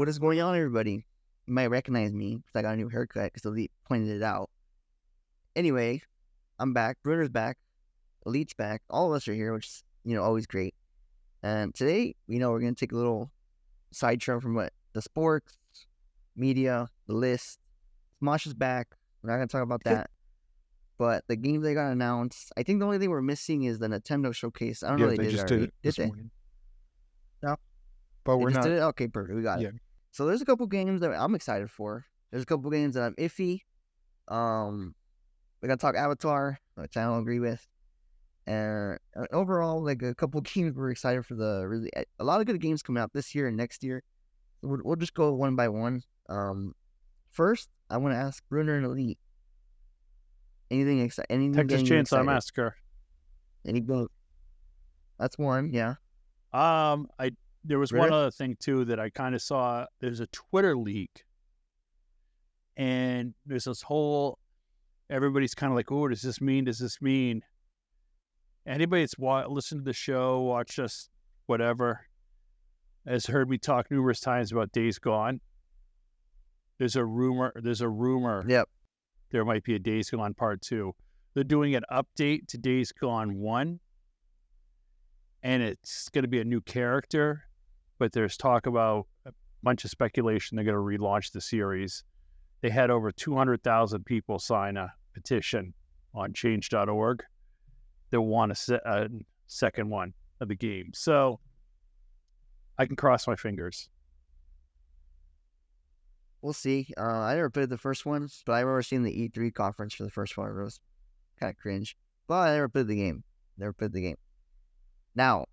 What is going on, everybody? You might recognize me because I got a new haircut because Elite pointed it out. Anyway, I'm back. Brunner's back. Elite's back. All of us are here, which is, always great. And today, we're going to take a little side trail from the sports, media, the list. Smosh is back. We're not going to talk about that. But the games they got announced, I think the only thing we're missing is the Nintendo showcase. I don't know if they just did it this morning. No? But They we're just not. did it? Okay, perfect. We got it. So there's a couple games that I'm excited for. There's a couple games that I'm iffy. We're going to talk Avatar, which I don't agree with. And overall, like a couple games we're excited for a lot of good games coming out this year and next year. We'll just go one by one. First, I want to ask Brunner and Elite. Anything exciting? Texas Chainsaw Massacre. Any go? That's one, yeah. There was one other thing too that I kind of saw. There's a Twitter leak, and there's this whole. Everybody's kind of like, "Oh, does this mean? Does this mean?" Anybody that's listened to the show, watched us, whatever, has heard me talk numerous times about Days Gone. There's a rumor. Yep. There might be a Days Gone Part 2. They're doing an update to Days Gone 1, and it's going to be a new character, but there's talk about a bunch of speculation they're going to relaunch the series. They had over 200,000 people sign a petition on change.org that want a second one of the game. So I can cross my fingers. We'll see. I never played the first one, but I remember seeing the E3 conference for the first one. It was kind of cringe. But I never played the game. Now,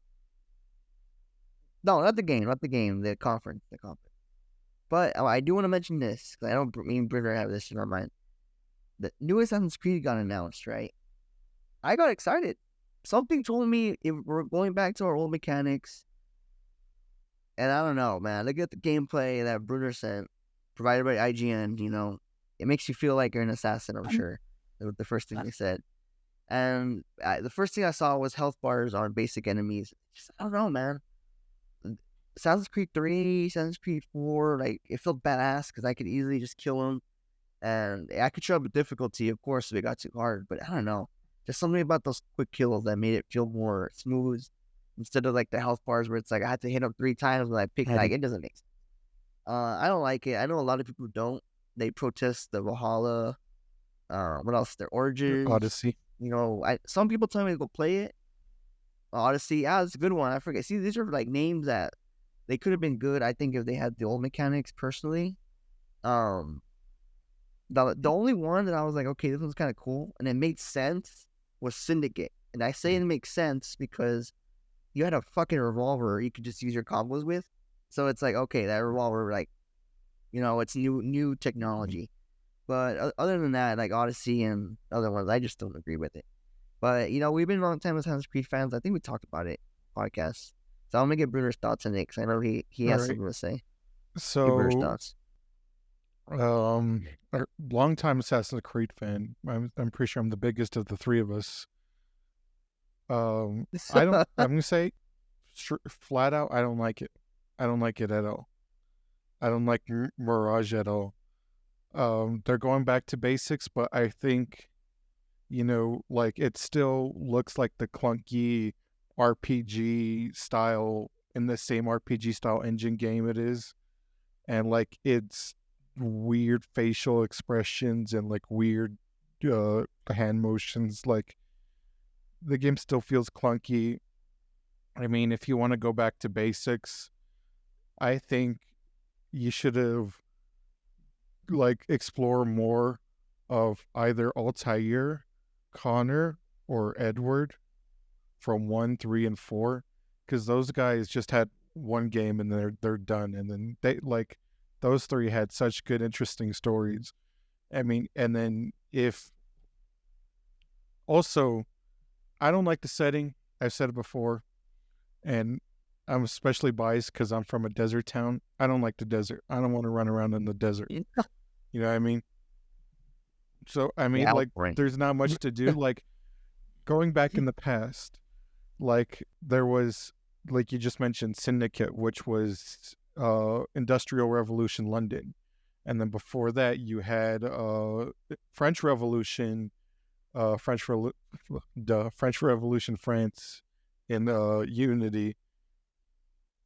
no, not the game. The conference. But I do want to mention this, because I don't mean Brunner have this in our mind. The new Assassin's Creed got announced, right? I got excited. Something told me we're going back to our old mechanics. And I don't know, man. Look at the gameplay that Brunner sent, provided by IGN, it makes you feel like you're an assassin, I'm sure. That was the first thing they said. And the first thing I saw was health bars on basic enemies. I don't know, man. Assassin's Creed 3, Assassin's Creed 4, like, it felt badass because I could easily just kill them. And I could show up with difficulty, of course, if it got too hard. But I don't know. Just something about those quick kills that made it feel more smooth. Instead of, like, the health bars where it's like I had to hit them 3 times when I picked, like, it doesn't make sense. I don't like it. I know a lot of people don't. They protest the Valhalla. What else? Their Origins. Odyssey. Some people tell me to go play it. Odyssey. Yeah, it's a good one. I forget. See, these are like names that they could have been good, I think, if they had the old mechanics personally. The only one that I was like, okay, this one's kind of cool, and it made sense, was Syndicate. And I say it makes sense because you had a fucking revolver you could just use your combos with. So it's like, okay, that revolver, like, it's new technology. But other than that, like Odyssey and other ones, I just don't agree with it. But, we've been a long time Assassin's Creed fans. I think we talked about it in podcast. So I'm going to get Brunner's thoughts on it because I know he has something to say. So, Brunner's thoughts. A long-time Assassin's Creed fan. I'm pretty sure I'm the biggest of the three of us. I'm going to say flat out, I don't like it. I don't like it at all. I don't like Mirage at all. They're going back to basics, but I think, like it still looks like the clunky RPG style in the same RPG style engine game it is. And like it's weird facial expressions and like weird hand motions. Like the game still feels clunky. I mean, if you want to go back to basics, I think you should have like explore more of either Altair, Connor, or Edward from 1, 3, and 4, because those guys just had one game and they're done. And then they like those three had such good, interesting stories. I mean, and then if also, I don't like the setting. I've said it before, and I'm especially biased because I'm from a desert town. I don't like the desert. I don't want to run around in the desert. You know what I mean? So, I mean, there's not much to do. Like, going back in the past, like, there was, like you just mentioned, Syndicate, which was Industrial Revolution London. And then before that, you had French Revolution, French Revolution France in Unity.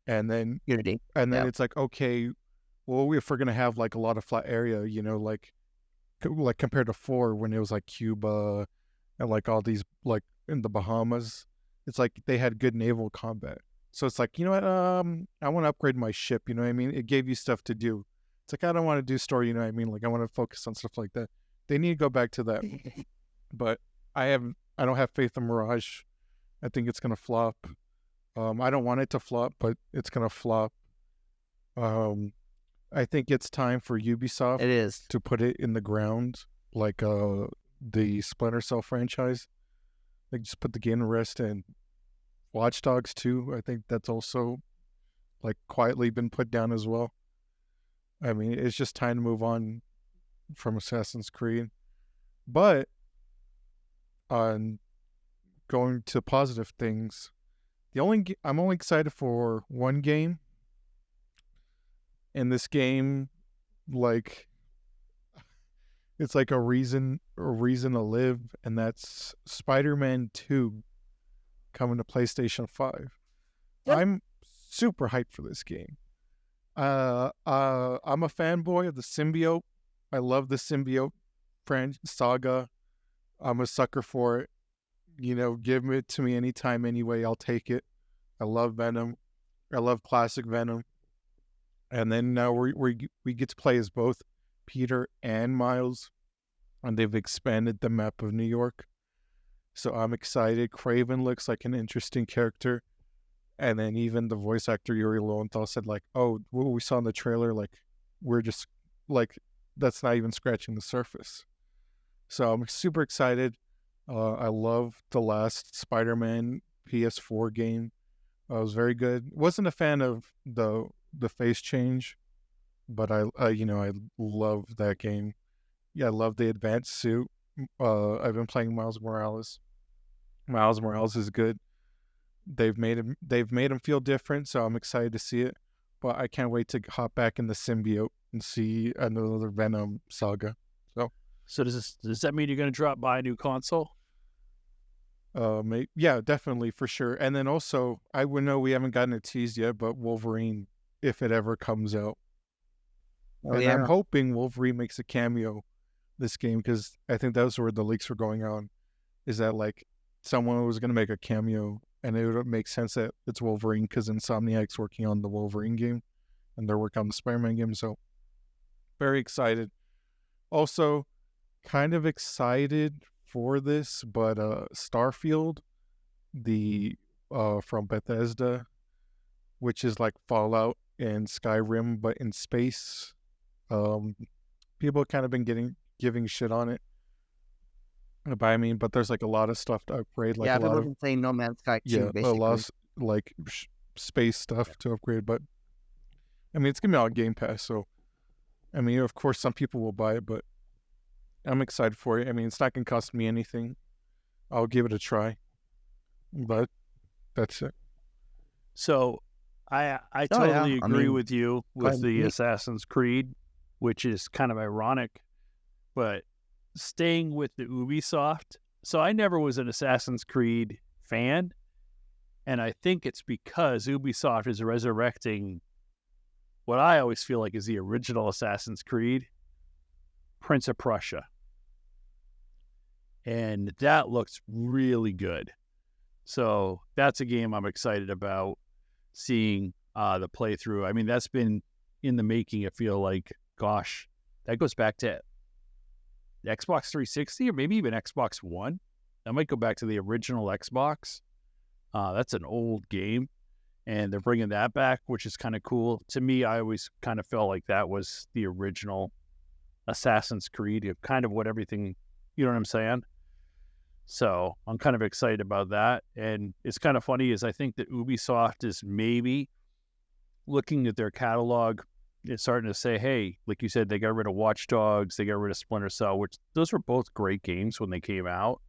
And then Unity. it's like, okay, well, if we're gonna have like a lot of flat area, like compared to 4 when it was like Cuba and like all these like in the Bahamas, it's like they had good naval combat. So it's like, you know what, I want to upgrade my ship, you know what I mean? It gave you stuff to do. It's like, I don't want to do story, you know what I mean? Like I want to focus on stuff like that. They need to go back to that. But I don't have faith in Mirage. I think it's gonna flop. I don't want it to flop, but it's gonna flop. I think it's time for Ubisoft It is. to put it in the ground, like the Splinter Cell franchise. Like just put the game to rest. And Watch Dogs 2, I think that's also like quietly been put down as well. I mean, it's just time to move on from Assassin's Creed. But on going to positive things, I'm only excited for one game. And this game, like, it's like a reason to live, and that's Spider-Man 2 coming to PlayStation 5. Yep. I'm super hyped for this game. I'm a fanboy of the symbiote. I love the symbiote saga. I'm a sucker for it. Give it to me anytime, anyway. I'll take it. I love Venom. I love classic Venom. And then now we get to play as both Peter and Miles, and they've expanded the map of New York. So I'm excited. Craven looks like an interesting character. And then even the voice actor Yuri Lowenthal said, like, oh, what we saw in the trailer, like, we're just, like, that's not even scratching the surface. So I'm super excited. I love the last Spider-Man PS4 game. It was very good. Wasn't a fan of the face change, but I love that game. Yeah, I love the advanced suit. I've been playing Miles Morales. Miles Morales is good. They've made him feel different, so I'm excited to see it. But I can't wait to hop back in the symbiote and see another Venom saga. So does that mean you're going to drop by a new console? Yeah, definitely, for sure. And then also, I would know we haven't gotten a tease yet, but Wolverine, if it ever comes out. Oh, and yeah. I'm hoping Wolverine makes a cameo this game, because I think that's where the leaks were going on, is that like someone was going to make a cameo, and it would make sense that it's Wolverine because Insomniac's working on the Wolverine game and they're working on the Spider-Man game. So very excited. Also, kind of excited for this, but Starfield, the from Bethesda, which is like Fallout and Skyrim but in space. People kind of been giving shit on it. But there's like a lot of stuff to upgrade. Like people have been saying No Man's Sky 2, basically. a lot of like space stuff to upgrade. But I mean, it's gonna be on Game Pass, so I mean, of course, some people will buy it, but I'm excited for it. I mean, it's not gonna cost me anything. I'll give it a try. But that's it. So I totally agree with you with the Assassin's Creed, which is kind of ironic, but staying with the Ubisoft. So I never was an Assassin's Creed fan, and I think it's because Ubisoft is resurrecting what I always feel like is the original Assassin's Creed, Prince of Prussia. And that looks really good. So that's a game I'm excited about seeing the playthrough. I mean, that's been in the making, I feel like. Gosh, that goes back to the Xbox 360 or maybe even Xbox One. That might go back to the original Xbox. That's an old game, and they're bringing that back, which is kind of cool. To me, I always kind of felt like that was the original Assassin's Creed, kind of what everything, you know what I'm saying? So I'm kind of excited about that. And it's kind of funny is I think that Ubisoft is maybe looking at their catalog, it's starting to say, hey, like you said, they got rid of Watch Dogs, they got rid of Splinter Cell, which those were both great games when they came out.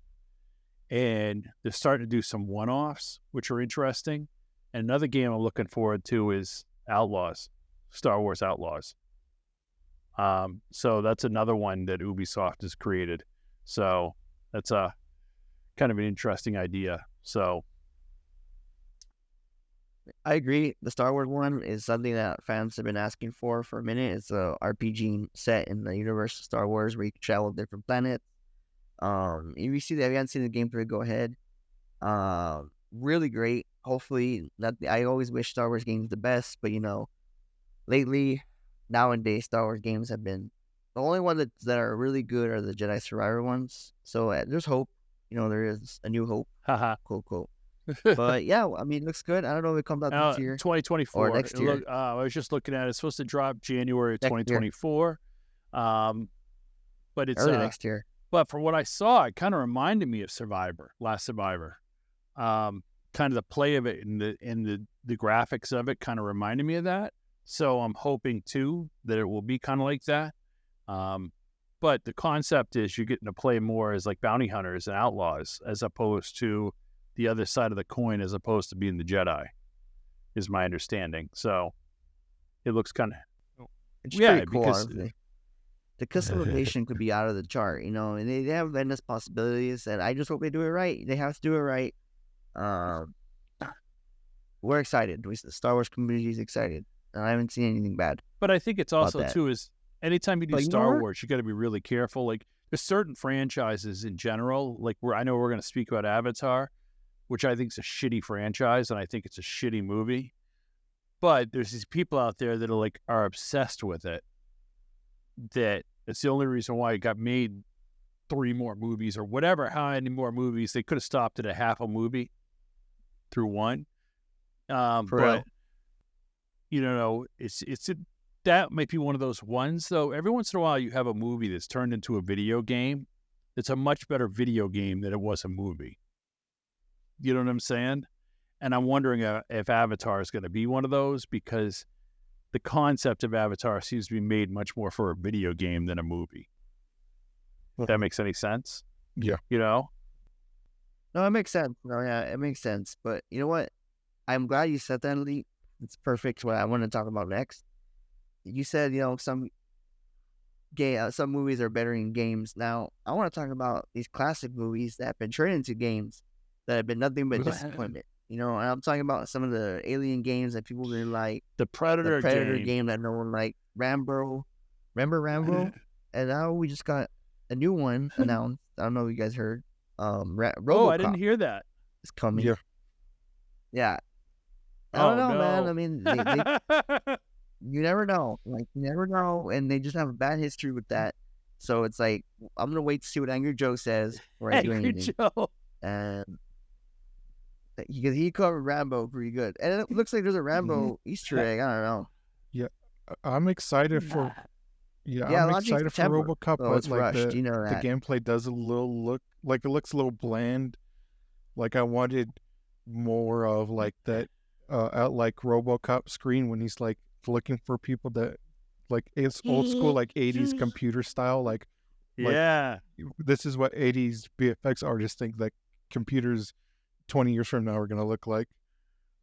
And they're starting to do some one-offs, which are interesting. And another game I'm looking forward to is Outlaws. Star Wars Outlaws. So that's another one that Ubisoft has created. So that's a kind of an interesting idea. So I agree. The Star Wars one is something that fans have been asking for a minute. It's a RPG set in the universe of Star Wars where you can travel to different planets. If you see that, if you haven't seen the gameplay, go ahead. Really great. Hopefully, I always wish Star Wars games the best, but lately, nowadays, Star Wars games have been the only ones that are really good are the Jedi Survivor ones. So there's hope. There is a new hope. haha. Quote. But yeah, I mean, it looks good. I don't know if it comes out this year 2024 or next year. I was just looking at it. It's supposed to drop January of Next year. 2024. But it's Early next year. But from what I saw, it kind of reminded me of Last Survivor. Kind of the play of it and the graphics of it kind of reminded me of that. So I'm hoping too that it will be kind of like that. But the concept is you're getting to play more as like bounty hunters and outlaws as opposed to the other side of the coin, as opposed to being the Jedi, is my understanding. So it looks kind of It's pretty cool, honestly. The customization could be out of the chart, and they have endless possibilities, and I just hope they do it right. They have to do it right. We're excited. The Star Wars community is excited. And I haven't seen anything bad. But I think it's also, that. too, is anytime you do But you know Star what? Wars, you got to be really careful. Like, there's certain franchises in general, like I know we're going to speak about Avatar, which I think is a shitty franchise, and I think it's a shitty movie. But there's these people out there that are obsessed with it, that it's the only reason why it got made 3 more movies or whatever, how many more movies. They could have stopped at a half a movie through one. But that might be one of those ones, though. Every once in a while, you have a movie that's turned into a video game. It's a much better video game than it was a movie. You know what I'm saying? And I'm wondering if Avatar is going to be one of those, because the concept of Avatar seems to be made much more for a video game than a movie. If that makes any sense? Yeah. No, it makes sense. No, yeah, it makes sense. But you know what? I'm glad you said that, Elite. It's perfect what I want to talk about next. You said, some movies are better in games. Now, I want to talk about these classic movies that have been turned into games that have been nothing but disappointment. And I'm talking about some of the Alien games that people really like. The Predator game that no one liked. Rambo. Remember Rambo? And now we just got a new one announced. I don't know if you guys heard. RoboCop I didn't hear that. is coming. Yeah. I don't know, no. man. I mean, you never know. You never know. And they just have a bad history with that. So it's like, I'm going to wait to see what Angry Joe says before I do Angry anything. Joe. And because he covered Rambo pretty good. And it looks like there's a Rambo Easter egg. I don't know. Yeah. I'm excited for... Yeah, Yeah, I'm launching excited for September. RoboCop, Oh, but it's rushed. the that. gameplay does it looks a little bland. Like, I wanted more of that like RoboCop screen when he's looking for people that it's old school 80s computer style. Yeah. This is what 80s VFX artists think that computers 20 years from now are going to look like.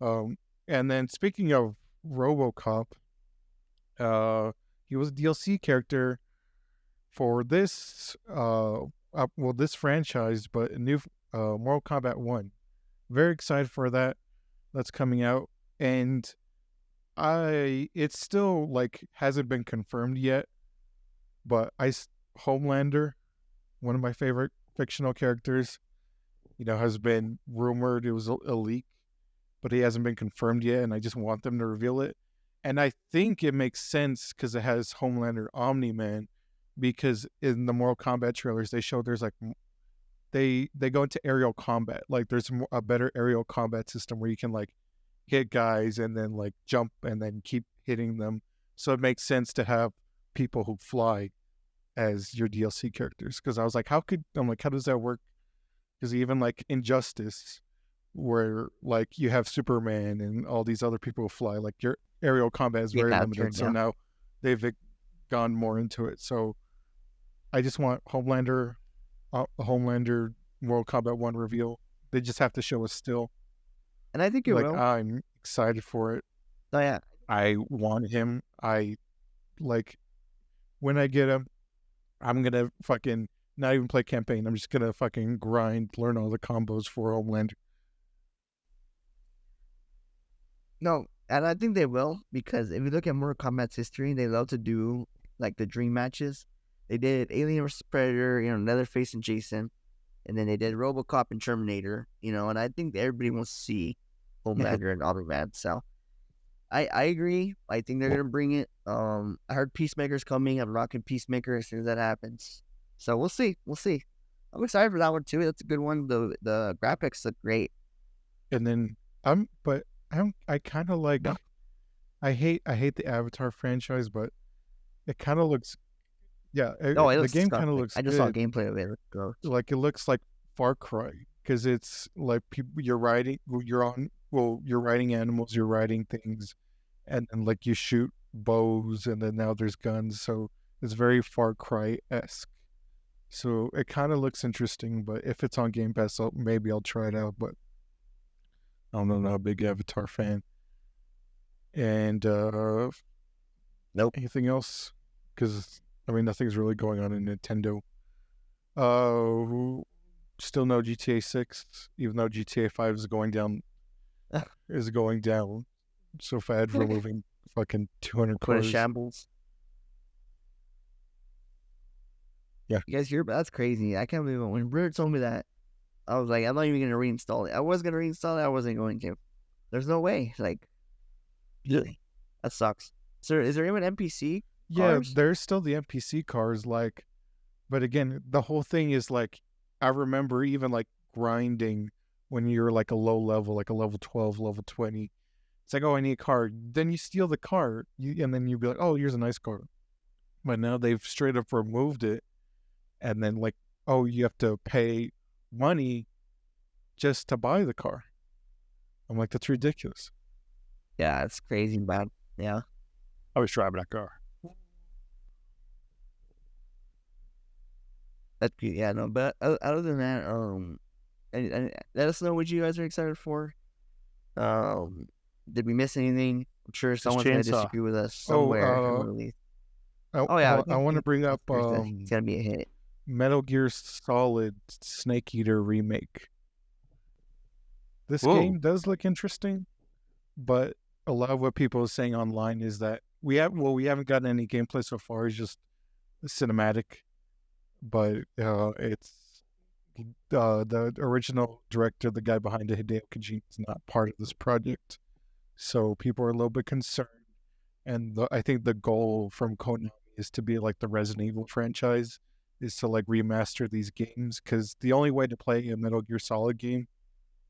And then speaking of RoboCop, he was a DLC character for this this franchise, but a new Mortal Kombat 1. Very excited for that. That's coming out, and it's still hasn't been confirmed yet, but Homelander, one of my favorite fictional characters, has been rumored. It was a leak, but he hasn't been confirmed yet, and I just want them to reveal it. And I think it makes sense because it has Homelander Omni-Man, because in the Mortal Kombat trailers they show there's they go into aerial combat. There's a better aerial combat system where you can hit guys and then jump and then keep hitting them. So it makes sense to have people who fly as your DLC characters. Because I was how does that work? Because even Injustice, where you have Superman and all these other people who fly, your aerial combat is very limited. So now they've gone more into it. So I just want Homelander Mortal Kombat 1 reveal. They just have to show us still. And I think it will. I'm excited for it. Oh, yeah. I want him. I like when I get them, I'm gonna fucking not even play campaign. I'm just gonna fucking grind, learn all the combos for Homelander. No, and I think they will, because if you look at Mortal Kombat's history, they love to do like the dream matches. They did Alien vs Predator, Leatherface and Jason, and then they did RoboCop and Terminator, and I think everybody wants to see Homelander and Automan. So I agree. I think they're gonna bring it. I heard Peacemaker's coming. I'm rocking Peacemaker as soon as that happens. So we'll see. I'm excited for that one too. That's a good one. The graphics look great. And then I kind of like. I hate the Avatar franchise, but it kind of looks. Yeah, the game kind of looks. I just saw gameplay of it. Like it looks like Far Cry because it's like people you're riding animals, you're riding things, and then like you shoot bows, and then now there's guns, so it's very Far Cry-esque. So it kind of looks interesting, but if it's on Game Pass, maybe I'll try it out. But I'm not a big Avatar fan. And nope. Anything else? Because nothing's really going on in Nintendo. Still no GTA 6, even though GTA 5 is going down. So fad for moving fucking 200 cars. Shambles. Yeah. You guys hear about that's crazy. I can't believe it. When Brunner told me that, I was like, I'm not even gonna reinstall it. I was gonna reinstall it, I wasn't going to. There's no way. Like, really? That sucks. So is there even NPC cars? Yeah, there's still the NPC cars, like, but again, the whole thing is like, I remember even like grinding when you're like a low level, like a level 12, level 20. It's like, oh, I need a car. Then you steal the car, and then you'd be like, oh, here's a nice car. But now they've straight up removed it, and then like, oh, you have to pay money just to buy the car. I'm like, that's ridiculous. Yeah, it's crazy, man. Yeah. I was driving that car. That's cute. Yeah, no, but other than that, and let us know what you guys are excited for. Did we miss anything? I'm sure someone's gonna disagree with us somewhere. I want to bring up it's gonna be a hit. Metal Gear Solid Snake Eater remake. This game does look interesting, but a lot of what people are saying online is that we haven't gotten any gameplay so far. It's just cinematic, but it's the original director, the guy behind it, Hideo Kojima, is not part of this project, so people are a little bit concerned. And I think the goal from Konami is to be like the Resident Evil franchise, is to like remaster these games, because the only way to play a Metal Gear Solid game,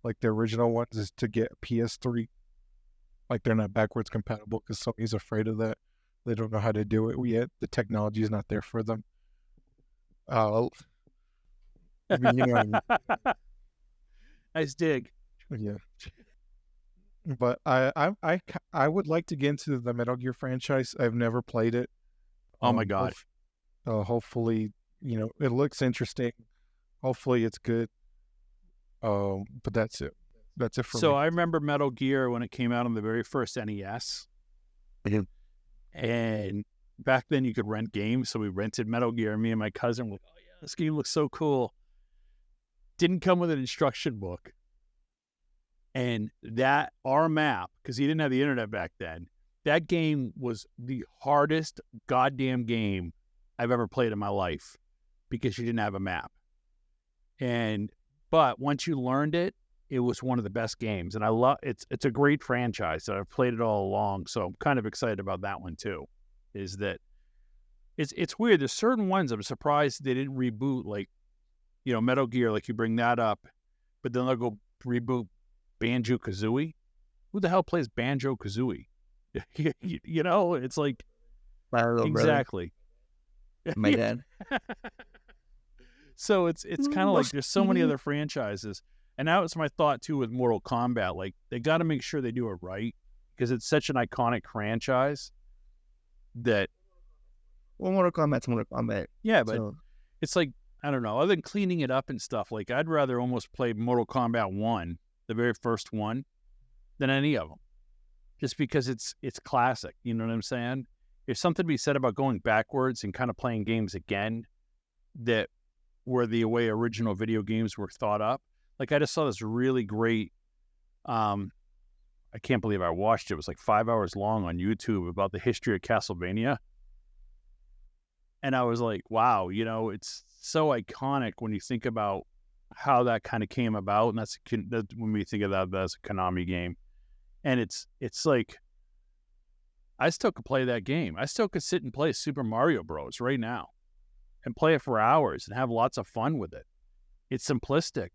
like the original ones, is to get a PS3. Like they're not backwards compatible because Sony's afraid of that. They don't know how to do it yet. The technology is not there for them. Nice dig. Yeah. But I would like to get into the Metal Gear franchise. I've never played it. Oh my god. Hopefully, it looks interesting. Hopefully it's good. But that's it. That's it for me. So I remember Metal Gear when it came out on the very first NES. I do. And back then you could rent games, so we rented Metal Gear. Me and my cousin were like, oh yeah, this game looks so cool. Didn't come with an instruction book. And our map, because he didn't have the internet back then, that game was the hardest goddamn game I've ever played in my life because you didn't have a map. But once you learned it, it was one of the best games. And I love it's a great franchise. So I've played it all along. So I'm kind of excited about that one too. Is that it's weird. There's certain ones I'm surprised they didn't reboot, like, Metal Gear, like you bring that up, but then they'll go reboot Banjo-Kazooie. Who the hell plays Banjo-Kazooie? It's like, my little exactly. Brother. My dad. So it's kind of like there's so many other franchises. And that was my thought too with Mortal Kombat. Like, they got to make sure they do it right because it's such an iconic franchise that. Well, Mortal Kombat's Mortal Kombat. Yeah, but it's like, I don't know, other than cleaning it up and stuff, like I'd rather almost play Mortal Kombat 1, the very first one, than any of them. Just because it's classic, you know what I'm saying? there's something to be said about going backwards and kind of playing games again that were the way original video games were thought up. Like, I just saw this really great, I can't believe I watched it. It was like 5 hours long on YouTube about the history of Castlevania. And I was like, wow, you know, it's so iconic when you think about how that kind of came about. And that's when we think of that as a Konami game. And it's like, I still could play that game. I still could sit and play Super Mario Bros. Right now and play it for hours and have lots of fun with it. It's simplistic,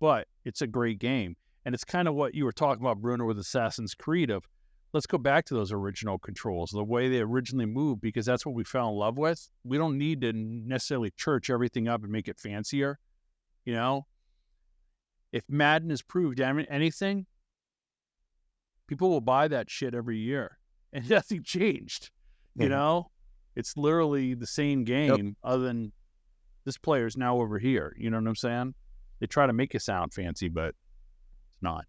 but it's a great game. And it's kind of what you were talking about, Brunner, with Assassin's Creed of, let's go back to those original controls, the way they originally moved, because that's what we fell in love with. We don't need to necessarily church everything up and make it fancier. You know, if Madden has proved anything, people will buy that shit every year, and nothing changed. You know, it's literally the same game, other than this player's now over here. You know what I'm saying? They try to make it sound fancy, but it's not.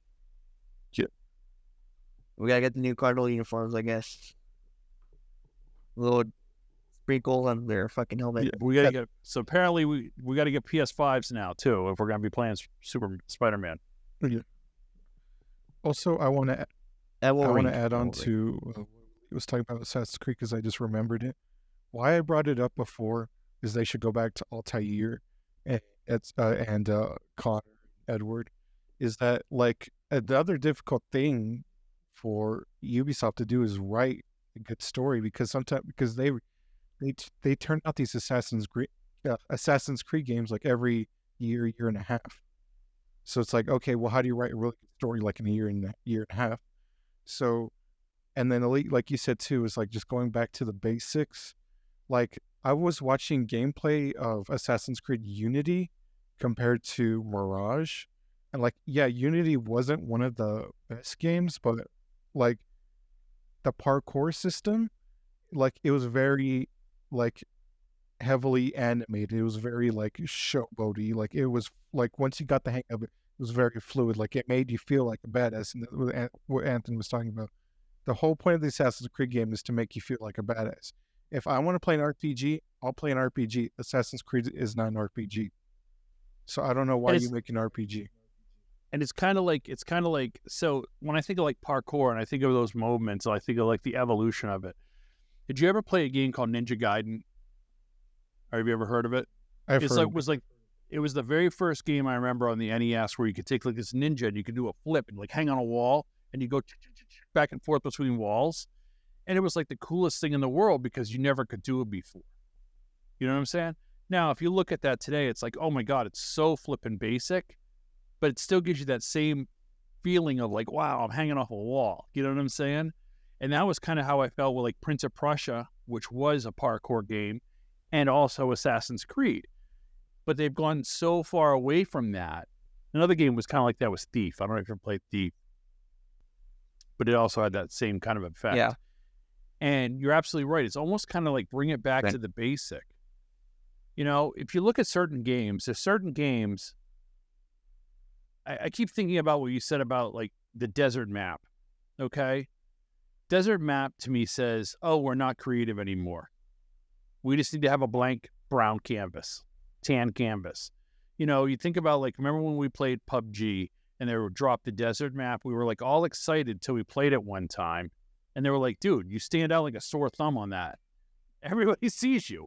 We gotta get the new Cardinal uniforms, I guess. Little sprinkle on their fucking helmet. Yeah, we gotta get. So apparently, we gotta get PS5s now too if we're gonna be playing Super Spider-Man. Yeah. Also, I want to add on to he was talking about Assassin's Creed because I just remembered it. Why I brought it up before is they should go back to Altair and Connor, Edward. Is that like the other difficult thing for Ubisoft to do is write a good story, because sometimes they turn out these Assassin's Creed games like every year and a half. So it's like, okay, well, how do you write a really good story like in a year and a half? So, and then Elite, like you said too, is like just going back to the basics. Like, I was watching gameplay of Assassin's Creed Unity compared to Mirage, and like, yeah, Unity wasn't one of the best games, but like the parkour system, like it was very like heavily animated. It was very like showboaty. Like it was like once you got the hang of it, it was very fluid. Like it made you feel like a badass. And what Anthony was talking about, the whole point of the Assassin's Creed game is to make you feel like a badass. If I want to play an RPG, I'll play an RPG. Assassin's Creed is not an RPG. So I don't know why you make an RPG. And it's kind of like, so when I think of like parkour and I think of those moments, I think of like the evolution of it. Did you ever play a game called Ninja Gaiden? Or have you ever heard of it? It was the very first game I remember on the NES where you could take like this ninja and you could do a flip and like hang on a wall and you go back and forth between walls. And it was like the coolest thing in the world because you never could do it before. You know what I'm saying? Now, if you look at that today, it's like, oh my God, it's so flippin' basic, but it still gives you that same feeling of like, wow, I'm hanging off a wall. You know what I'm saying? And that was kind of how I felt with like Prince of Prussia, which was a parkour game, and also Assassin's Creed. But they've gone so far away from that. Another game was kind of like that was Thief. I don't know if you ever played Thief, but it also had that same kind of effect. Yeah. And you're absolutely right. It's almost kind of like bring it back to the basic. You know, if you look at certain games, there's certain games. I keep thinking about what you said about like the desert map. Okay. Desert map to me says, oh, we're not creative anymore. We just need to have a blank brown canvas, tan canvas. You know, you think about like, remember when we played PUBG and they were dropped the desert map? We were like all excited till we played it one time. And they were like, dude, you stand out like a sore thumb on that. Everybody sees you.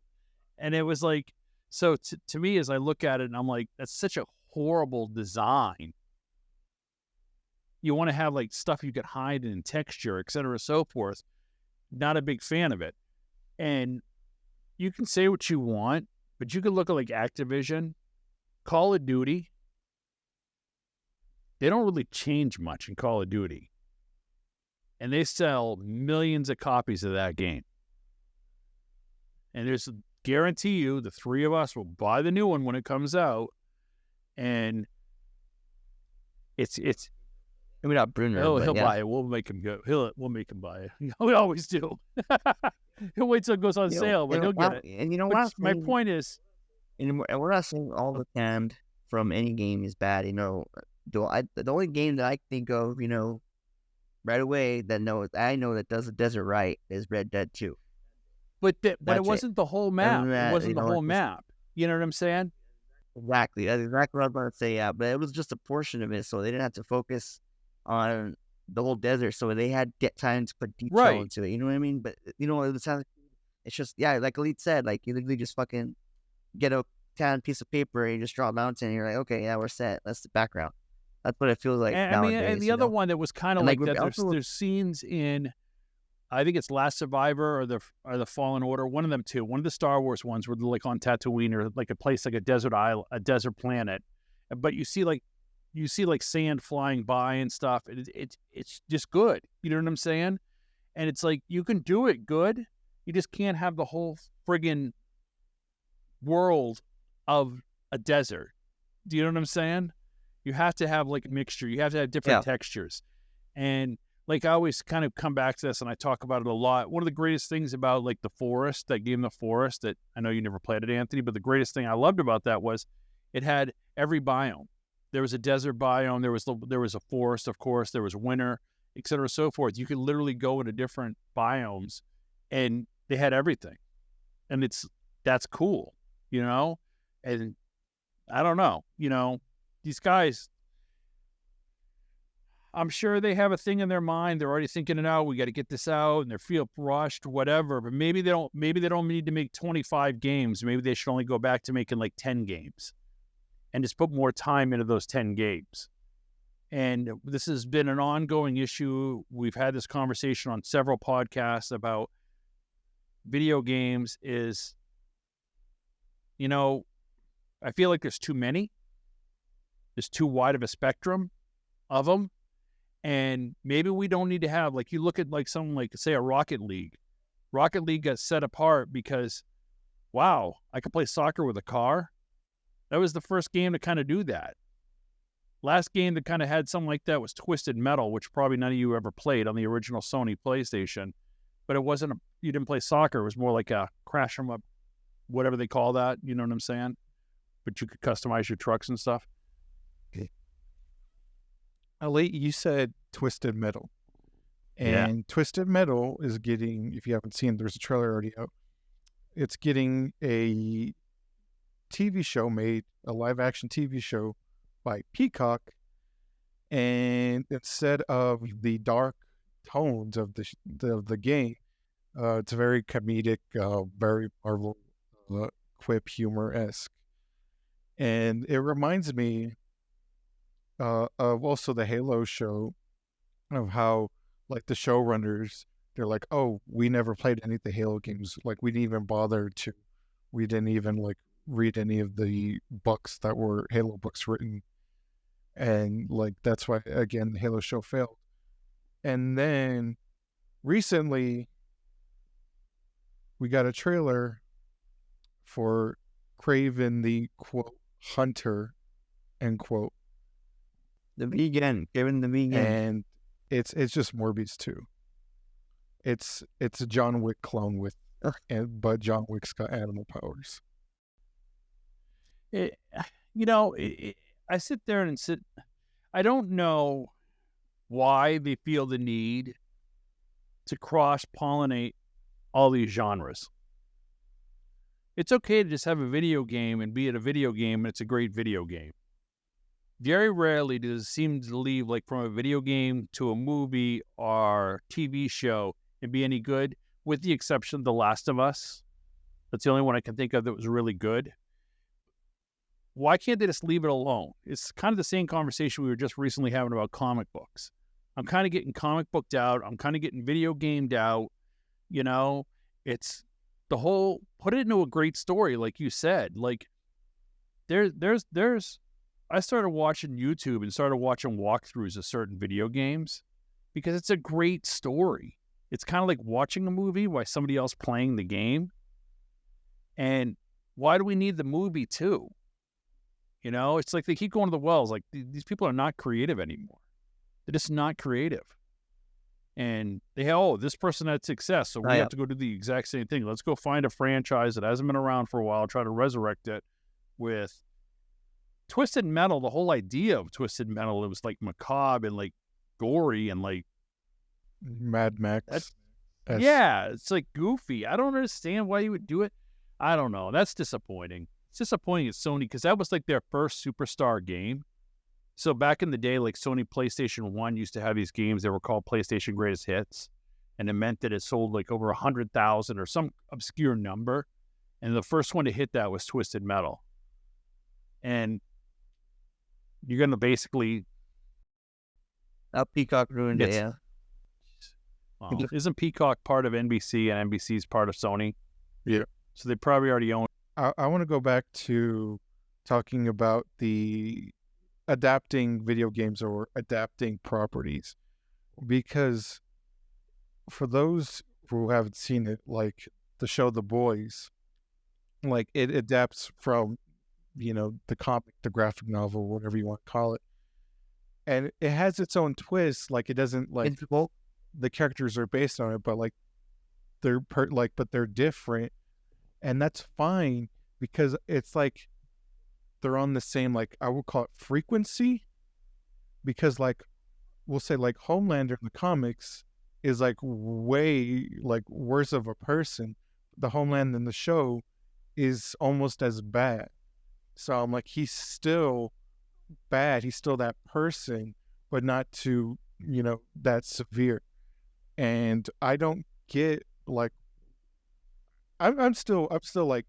And it was like, so to me, as I look at it, and I'm like, that's such a horrible design. You want to have like stuff you could hide in texture, et cetera, so forth. Not a big fan of it. And you can say what you want, but you could look at like Activision, Call of Duty. They don't really change much in Call of Duty. And they sell millions of copies of that game. And there's guarantee you the three of us will buy the new one when it comes out. And it's maybe not Brunner. He'll buy it. We'll make him go. We'll make him buy it. We always do. He'll wait till it goes on sale, but he'll get it. And you know what? My point is, and we're not saying all the canned from any game is bad. You know, the only game that I think of, you know, right away that I know that does the desert right is Red Dead 2. but it That's it. wasn't the whole Other map. than It that, wasn't you the know, whole it's just- map. You know what I'm saying? Exactly. That's exactly what I was about to say. Yeah, but it was just a portion of it, so they didn't have to focus on the whole desert. So they had time to put detail Right. into it. You know what I mean? But you know, it sounds. It's just like Elite said, like you literally just fucking get a tan piece of paper and you just draw a mountain. And you're like, okay, yeah, we're set. That's the background. That's what it feels like And, I nowadays. mean, and the you other know? one that was kind of And, like like, that. also- There's scenes in, I think it's Last Survivor or the Fallen Order. One of them two. One of the Star Wars ones were like on Tatooine or like a place like a desert island, a desert planet. But you see like sand flying by and stuff. It's just good. You know what I'm saying? And it's like you can do it good. You just can't have the whole friggin' world of a desert. Do you know what I'm saying? You have to have like a mixture. You have to have different textures. And like I always kind of come back to this and I talk about it a lot. One of the greatest things about like the forest, that game, The Forest, that I know you never played it, Anthony, but the greatest thing I loved about that was it had every biome. There was a desert biome. There was a forest, of course. There was winter, et cetera, so forth. You could literally go into different biomes and they had everything. And that's cool, you know? And I don't know, you know, these guys, I'm sure they have a thing in their mind. They're already thinking it out. We got to get this out, and they feel rushed, whatever. But maybe they don't need to make 25 games. Maybe they should only go back to making like 10 games and just put more time into those 10 games. And this has been an ongoing issue. We've had this conversation on several podcasts about video games is, you know, I feel like there's too many. There's too wide of a spectrum of them. And maybe we don't need to have, like, you look at like something like, say, a Rocket League. Rocket League got set apart because, wow, I could play soccer with a car. That was the first game to kind of do that. Last game that kind of had something like that was Twisted Metal, which probably none of you ever played on the original Sony PlayStation. But it wasn't, you didn't play soccer. It was more like a crash 'em up, whatever they call that. You know what I'm saying? But you could customize your trucks and stuff. Elite, you said Twisted Metal. And Twisted Metal is getting, if you haven't seen, there's a trailer already out. It's getting a TV show made, a live action TV show by Peacock. And instead of the dark tones of the game, it's very comedic, very Marvel quip humor-esque. And it reminds me of also the Halo show, of how like the showrunners, they're like, oh, we never played any of the Halo games. Like we didn't even bother to, we didn't even like read any of the books that were Halo books written. And like, that's why, again, the Halo show failed. And then recently we got a trailer for Kraven the quote hunter, end quote. The vegan, Kevin the vegan. And it's just Morbius 2. It's a John Wick clone but John Wick's got animal powers. I sit there and I don't know why they feel the need to cross-pollinate all these genres. It's okay to just have a video game and be at a video game and it's a great video game. Very rarely does it seem to leave like from a video game to a movie or TV show and be any good, with the exception of The Last of Us. That's the only one I can think of that was really good. Why can't they just leave it alone? It's kind of the same conversation we were just recently having about comic books. I'm kind of getting comic booked out. I'm kind of getting video gamed out. You know, it's the whole, put it into a great story, like you said. Like, there's I started watching YouTube and started watching walkthroughs of certain video games because it's a great story. It's kind of like watching a movie while somebody else playing the game. And why do we need the movie too? You know, it's like they keep going to the wells. Like these people are not creative anymore. They're just not creative. And this person had success, so we have to go do the exact same thing. Let's go find a franchise that hasn't been around for a while, try to resurrect it with Twisted Metal. The whole idea of Twisted Metal, it was like macabre and like gory and like Mad Max. Yeah, it's like goofy. I don't understand why you would do it. I don't know. That's disappointing. It's disappointing at Sony because that was like their first superstar game. So back in the day, like Sony PlayStation 1 used to have these games that were called PlayStation Greatest Hits. And it meant that it sold like over 100,000 or some obscure number. And the first one to hit that was Twisted Metal. And you're going to basically... Peacock ruined it, yeah. Well, isn't Peacock part of NBC and NBC's part of Sony? Yeah. So they probably already own... I want to go back to talking about the adapting video games or adapting properties, because for those who haven't seen it, like the show The Boys, like it adapts from, the comic, the graphic novel, whatever you want to call it, and it has its own twist. Like it doesn't like the characters are based on it, but like but they're different, and that's fine because it's like they're on the same, like I would call it frequency, because like we'll say like Homelander in the comics is like way like worse of a person. The Homeland in the show is almost as bad. So I'm like, he's still bad. He's still that person, but not to, that severe. And I don't get like, I'm still like,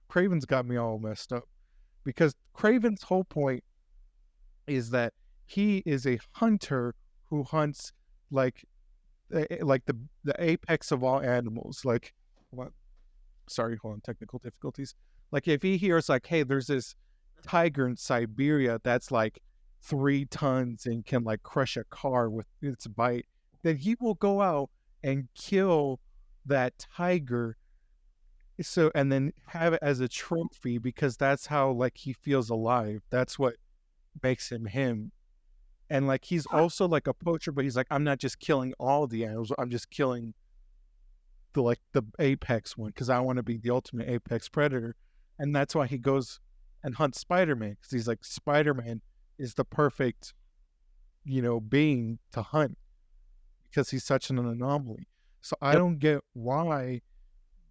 Craven's got me all messed up, because Craven's whole point is that he is a hunter who hunts like the apex of all animals. Like, what? Sorry, hold on, technical difficulties. Like if he hears like, hey, there's this tiger in Siberia that's like 3 tons and can like crush a car with its bite, then he will go out and kill that tiger. So, and then have it as a trophy, because that's how like he feels alive. That's what makes him him. And like he's also like a poacher, but he's like, I'm not just killing all the animals, I'm just killing the apex one, because I want to be the ultimate apex predator. And that's why he goes and hunts Spider-Man, because he's like, Spider-Man is the perfect being to hunt, because he's such an anomaly. So I don't get why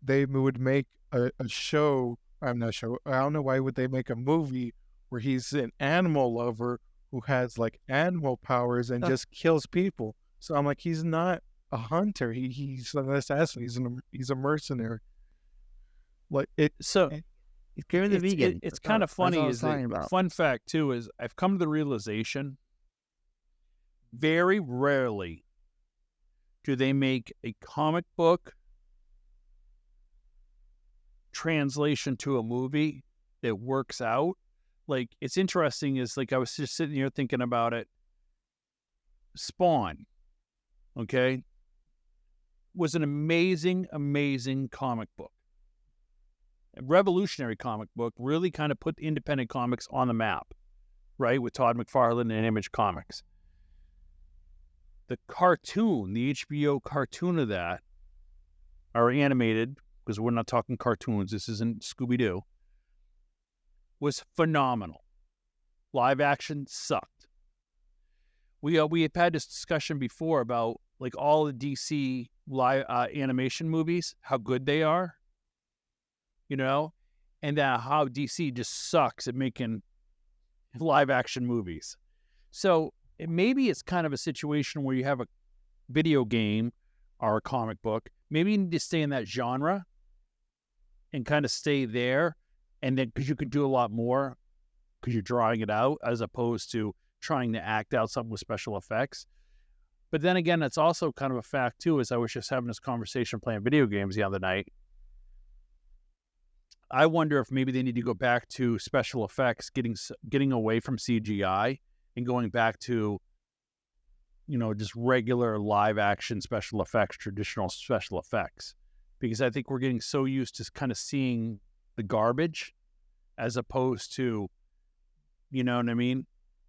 they would make a show. I'm not sure. I don't know why would they make a movie where he's an animal lover who has like animal powers and just kills people. So I'm like, he's not a hunter. He's an assassin. He's a mercenary. Like it. So he's carrying the vegan. It's kind of funny. Is the fun fact too is I've come to the realization very rarely do they make a comic book translation to a movie that works out. Like, it's interesting is like I was just sitting here thinking about it. Spawn, okay, was an amazing comic book. A revolutionary comic book, really kind of put independent comics on the map, right, with Todd McFarlane and Image Comics. The cartoon, the HBO cartoon of that, or animated, because we're not talking cartoons, this isn't Scooby-Doo, was phenomenal. Live action sucked. We have had this discussion before about like all the DC live animation movies, how good they are, and how DC just sucks at making live action movies. So maybe it's kind of a situation where you have a video game or a comic book. Maybe you need to stay in that genre and kind of stay there. And then, because you could do a lot more because you're drawing it out, as opposed to trying to act out something with special effects. But then again, it's also kind of a fact too, as I was just having this conversation playing video games the other night. I wonder if maybe they need to go back to special effects, getting away from CGI and going back to, just regular live action special effects, traditional special effects. Because I think we're getting so used to kind of seeing the garbage as opposed to, you know what I mean?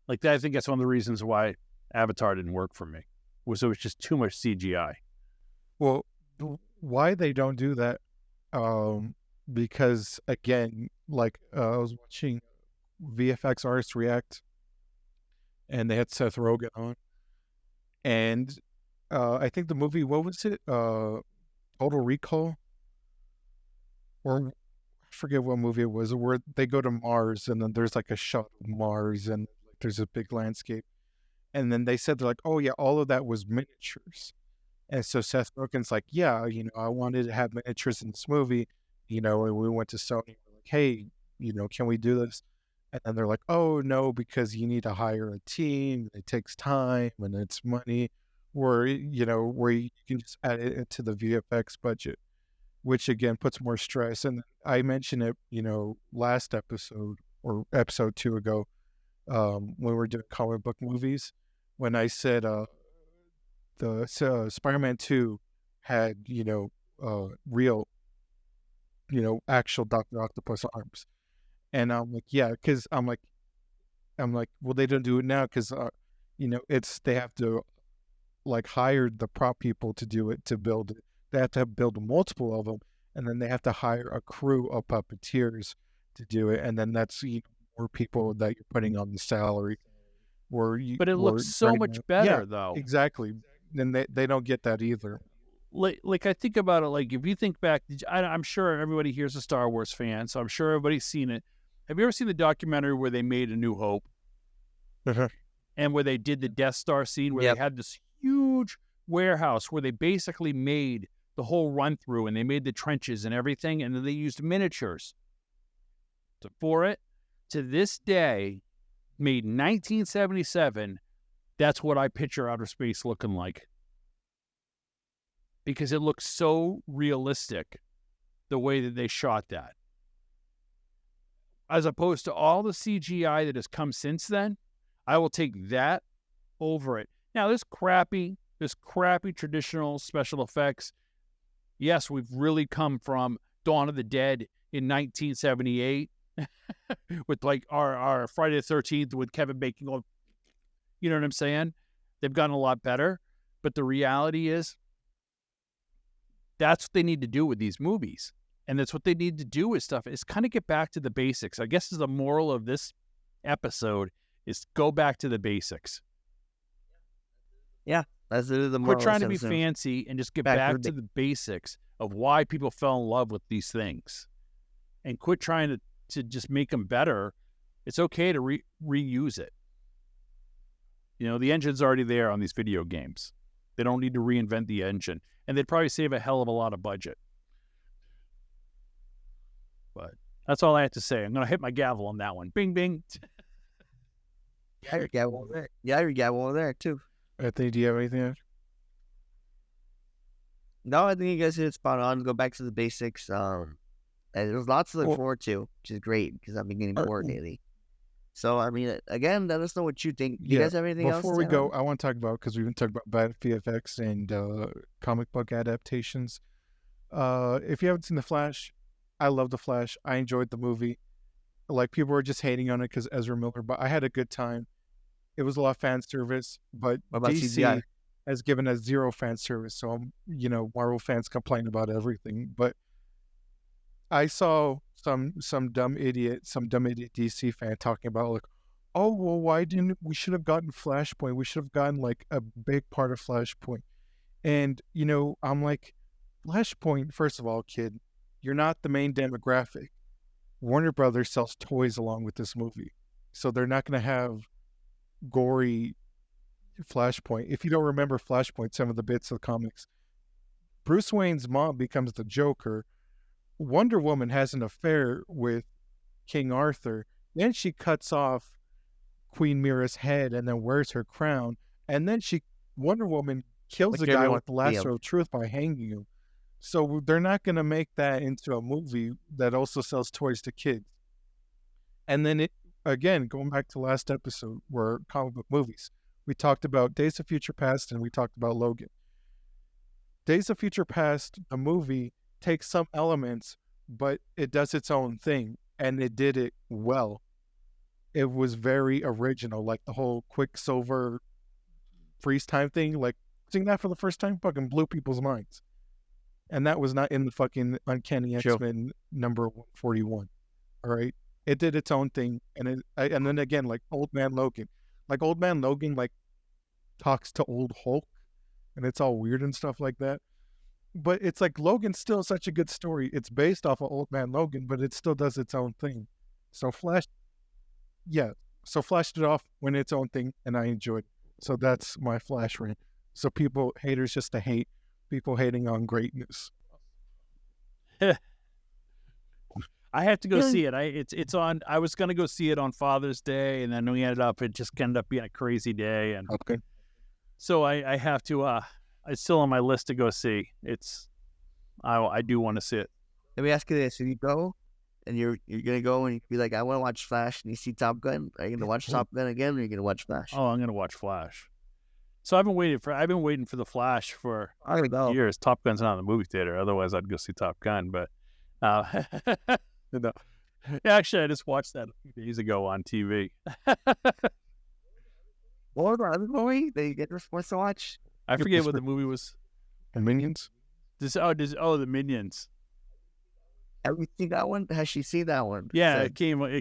Like, I think that's one of the reasons why Avatar didn't work for me, was it was just too much CGI. Well, why they don't do that, because again, like I was watching VFX artists react, and they had Seth Rogen on, and I think the movie, what was it? Total Recall, or I forget what movie it was, where they go to Mars and then there's like a shot of Mars and like there's a big landscape, and then they said they're like, oh yeah, all of that was miniatures. And so Seth Rogen's like, yeah, I wanted to have miniatures in this movie, and we went to Sony, we're like, hey, can we do this? And then they're like, oh no, because you need to hire a team, it takes time and it's money, where you can just add it into the VFX budget, which again puts more stress. And I mentioned it, last episode or episode 2 ago, when we were doing comic book movies, when I said the Spider-Man 2 had, real, actual Dr. Octopus arms. And I'm like, yeah, because I'm like, well, they don't do it now because, they have to like hire the prop people to do it, to build it. They have to build multiple of them, and then they have to hire a crew of puppeteers to do it, and then that's more people that you're putting on the salary. But it looks so much better, though. Exactly. And they don't get that either. Like I think about it, like if you think back, I'm sure everybody here's a Star Wars fan, so I'm sure everybody's seen it. Have you ever seen the documentary where they made A New Hope? And where they did the Death Star scene, where they had this huge warehouse where they basically made the whole run through, and they made the trenches and everything, and then they used miniatures for it. To this day, made 1977, that's what I picture outer space looking like. Because it looks so realistic, the way that they shot that. As opposed to all the CGI that has come since then, I will take that over it. Now, this crappy traditional special effects, yes, we've really come from Dawn of the Dead in 1978 with like our Friday the 13th with Kevin Bacon going, you know what I'm saying? They've gotten a lot better. But the reality is, that's what they need to do with these movies. And that's what they need to do with stuff, is kind of get back to the basics. I guess is the moral of this episode, is go back to the basics. Yeah, that's the moral. Quit trying to be fancy and just get back to the basics of why people fell in love with these things. And quit trying to just make them better. It's okay to reuse it. The engine's already there on these video games. They don't need to reinvent the engine. And they'd probably save a hell of a lot of budget. But that's all I have to say. I'm going to hit my gavel on that one. Bing, bing. Yeah, your gavel over there. Yeah, your gavel over there, too. Anthony, do you have anything else? No, I think you guys hit it spot on. Go back to the basics. And there's lots to look forward to, which is great, because I've been getting bored lately. So, I mean, again, let us know what you think. Do you guys have anything else? Before we go, I want to talk about, because we've been talking about bad VFX and comic book adaptations. If you haven't seen The Flash, I love The Flash. I enjoyed the movie. Like, people were just hating on it because Ezra Miller, but I had a good time. It was a lot of fan service, but DC CGI? Has given us zero fan service. So, Marvel fans complain about everything. But I saw some dumb idiot DC fan talking about like, oh, well, why didn't we should have gotten Flashpoint? We should have gotten like a big part of Flashpoint. And, I'm like, Flashpoint, first of all, kid, you're not the main demographic. Warner Brothers sells toys along with this movie. So they're not going to have gory Flashpoint. If you don't remember Flashpoint, some of the bits of the comics, Bruce Wayne's mom becomes the Joker. Wonder Woman has an affair with King Arthur. Then she cuts off Queen Mira's head and then wears her crown. And then Wonder Woman kills the guy with the lasso of truth by hanging him. So they're not going to make that into a movie that also sells toys to kids. And then again, going back to last episode, where comic book movies, we talked about Days of Future Past and we talked about Logan. Days of Future Past, the movie, takes some elements, but it does its own thing, and it did it well. It was very original, like the whole Quicksilver freeze time thing. Like, seeing that for the first time fucking blew people's minds. And that was not in the fucking Uncanny X-Men number 141. All right? It did its own thing, and then again, like Old Man Logan. Like, Old Man Logan, like, talks to old Hulk, and it's all weird and stuff like that. But it's like Logan's still such a good story. It's based off of Old Man Logan, but it still does its own thing. So Flash did off when its own thing, and I enjoyed it. So that's my Flash rant. So haters just to hate, people hating on greatness. I have to go see it. It's on. I was gonna go see it on Father's Day, and then it just ended up being a crazy day, and Okay. so I have to. It's still on my list to go see. I do want to see it. Let me ask you this: if you go, and you're gonna go, and you be like, I want to watch Flash, and you see Top Gun, are you gonna watch Top Gun again, or are you gonna watch Flash? Oh, I'm gonna watch Flash. So I've been waiting for the Flash for I'm gonna go. years. Top Gun's not in the movie theater. Otherwise, I'd go see Top Gun. But no. Actually, I just watched that a few days ago on TV. What was the other movie that you get supposed to watch? I forget what the movie was. And Minions? The Minions. Have you seen that one? Has she seen that one? Yeah, So- it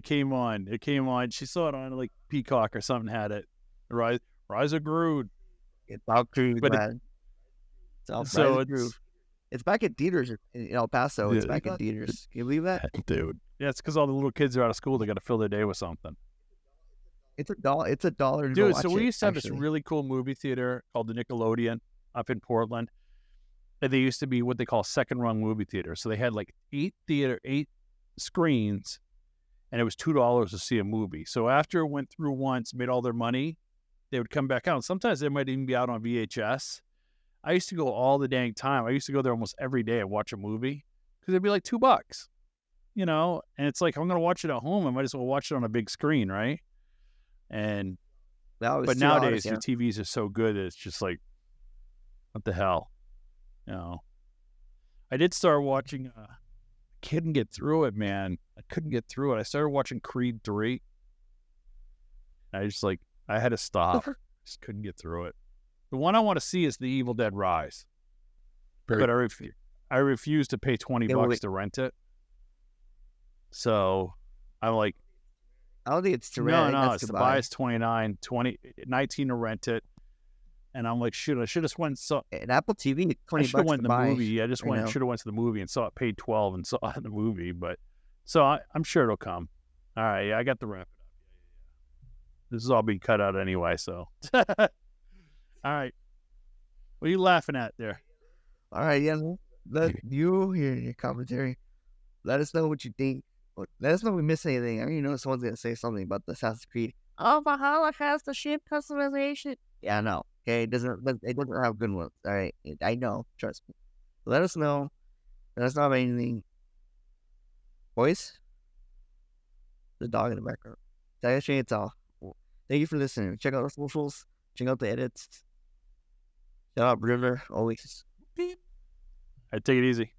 came on. She saw it on like Peacock or something. Had it. Rise of Groot. It's all crude, But man. It's back in theaters in El Paso. It's Yeah. back in theaters. Can you believe that? Dude. Yeah, it's because all the little kids are out of school. They got to fill their day with something. It's $1. It's $1 to go Dude, watch so we it, used to have this actually. really cool movie theater called the Nickelodeon up in Portland. And they used to be what they call second rung movie theater. So they had like 8 screens, and it was $2 to see a movie. So after it went through once, made all their money, they would come back out. Sometimes they might even be out on VHS. I used to go all the dang time. I used to go there almost every day and watch a movie because it'd be like $2, you know? And it's like, I'm going to watch it at home. I might as well watch it on a big screen, right? And No, it was but $2, nowadays yeah. the TVs are so good that it's just like, what the hell, you know? I did start watching. Couldn't get through it, man. I couldn't get through it. I started watching Creed 3. I had to stop. Just couldn't get through it. The one I want to see is The Evil Dead Rise, but I refuse to pay $20 to rent it. So I'm like, I don't think it's to rent. I think no, that's it's to to buy. buy is $29, $19 to rent it. And I'm like, shoot, I should have went saw. An Apple TV, I $20 should have went to in the buy. movie. I just right now. should have went to the movie and paid $12 and saw it in the movie. But so I'm sure it'll come. All right, yeah, I got the wrap it up. This is all being cut out anyway. So, all right, what are you laughing at there? All right, yeah. Let you hear your commentary. Let us know what you think. Let us know if we miss anything. I already know someone's gonna say something about the Assassin's Creed. Oh, Valhalla has the ship customization. Yeah, no. Okay, it doesn't have good ones. All right, I know. Trust me. Let us know. Let us know about anything. Boys, the dog in the background. It's all. Thank you for listening. Check out our socials. Check out the edits. Shout out Brunner always. All right, take it easy.